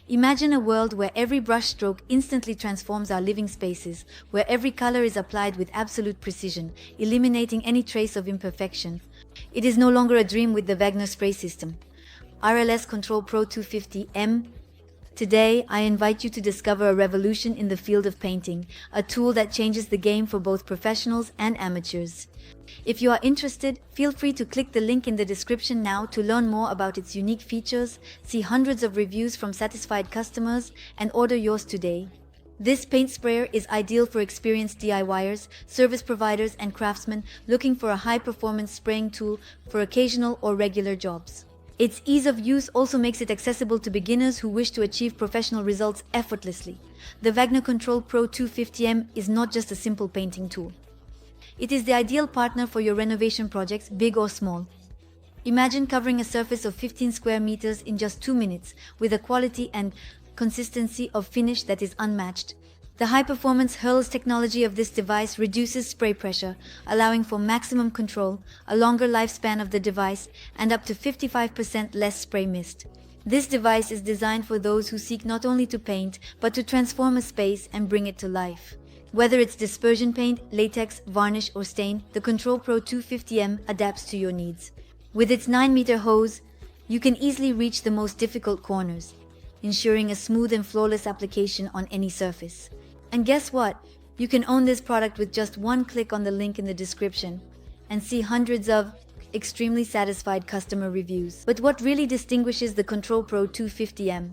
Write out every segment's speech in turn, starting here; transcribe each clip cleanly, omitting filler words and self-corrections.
Imagine a world where every brushstroke instantly transforms our living spaces, where every color is applied with absolute precision, eliminating any trace of imperfection. It is no longer a dream with the Wagner spray system. Airless Control Pro 250M. Today, I invite you to discover a revolution in the field of painting, a tool that changes the game for both professionals and amateurs. If you are interested, feel free to click the link in the description now to learn more about its unique features, see hundreds of reviews from satisfied customers, and order yours today. This paint sprayer is ideal for experienced DIYers, service providers, and craftsmen looking for a high-performance spraying tool for occasional or regular jobs. Its ease of use also makes it accessible to beginners who wish to achieve professional results effortlessly. The Wagner Control Pro 250M is not just a simple painting tool. It is the ideal partner for your renovation projects, big or small. Imagine covering a surface of 15 square meters in just 2 minutes, with a quality and consistency of finish that is unmatched. The high-performance hurls technology of this device reduces spray pressure, allowing for maximum control, a longer lifespan of the device, and up to 55% less spray mist. This device is designed for those who seek not only to paint, but to transform a space and bring it to life. Whether it's dispersion paint, latex, varnish, or stain, the Control Pro 250M adapts to your needs. With its 9-meter hose, you can easily reach the most difficult corners, ensuring a smooth and flawless application on any surface. And guess what? You can own this product with just one click on the link in the description and see hundreds of extremely satisfied customer reviews. But what really distinguishes the Control Pro 250M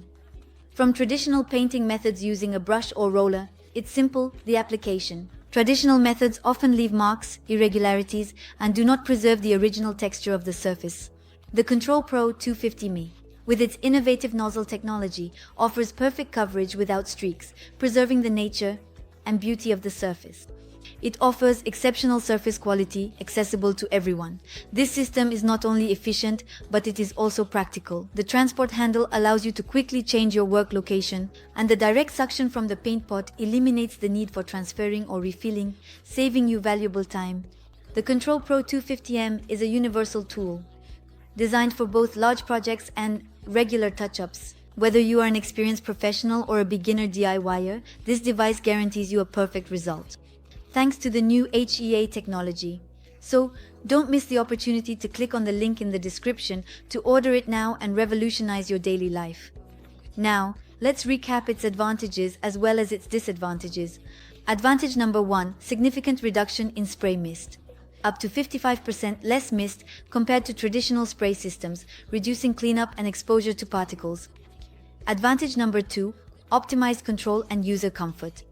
from traditional painting methods using a brush or roller? It's simple, the application. Traditional methods often leave marks, irregularities, and do not preserve the original texture of the surface. The Control Pro 250M, with its innovative nozzle technology, offers perfect coverage without streaks, preserving the nature and beauty of the surface. It offers exceptional surface quality, accessible to everyone. This system is not only efficient, but it is also practical. The transport handle allows you to quickly change your work location, and the direct suction from the paint pot eliminates the need for transferring or refilling, saving you valuable time. The Control Pro 250M is a universal tool, designed for both large projects and regular touch-ups. Whether you are an experienced professional or a beginner DIYer, this device guarantees you a perfect result, thanks to the new HEA technology. So, don't miss the opportunity to click on the link in the description to order it now and revolutionize your daily life. Now, let's recap its advantages as well as its disadvantages. Advantage number 1, significant reduction in spray mist. Up to 55% less mist compared to traditional spray systems, reducing cleanup and exposure to particles. Advantage number 2, optimized control and user comfort.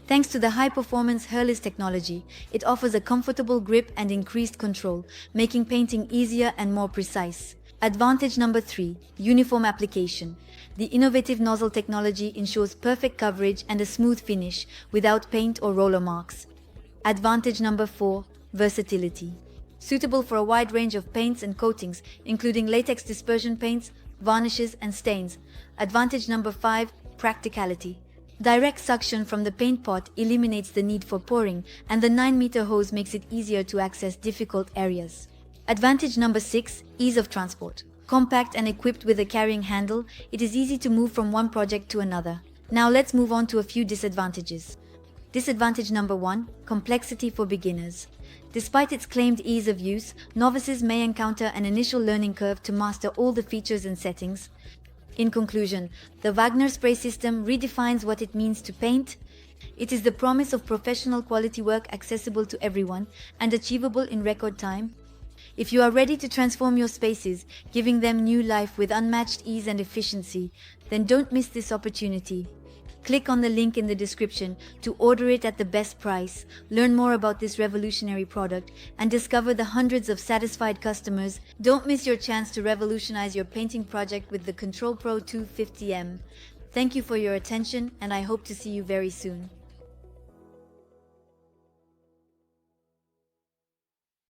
Thanks to the high-performance airless technology, it offers a comfortable grip and increased control, making painting easier and more precise. Advantage number 3, uniform application. The innovative nozzle technology ensures perfect coverage and a smooth finish without paint or roller marks. Advantage number 4, versatility. Suitable for a wide range of paints and coatings, including latex dispersion paints, varnishes, and stains. Advantage number 5, practicality. Direct suction from the paint pot eliminates the need for pouring, and the 9-meter hose makes it easier to access difficult areas. Advantage number 6, ease of transport. Compact and equipped with a carrying handle, it is easy to move from one project to another. Now let's move on to a few disadvantages. Disadvantage number 1, complexity for beginners. Despite its claimed ease of use, novices may encounter an initial learning curve to master all the features and settings. In conclusion, the Wagner spray system redefines what it means to paint. It is the promise of professional quality work accessible to everyone and achievable in record time. If you are ready to transform your spaces, giving them new life with unmatched ease and efficiency, then don't miss this opportunity. Click on the link in the description to order it at the best price, learn more about this revolutionary product, and discover the hundreds of satisfied customers. Don't miss your chance to revolutionize your painting project with the Control Pro 250M. Thank you for your attention, and I hope to see you very soon.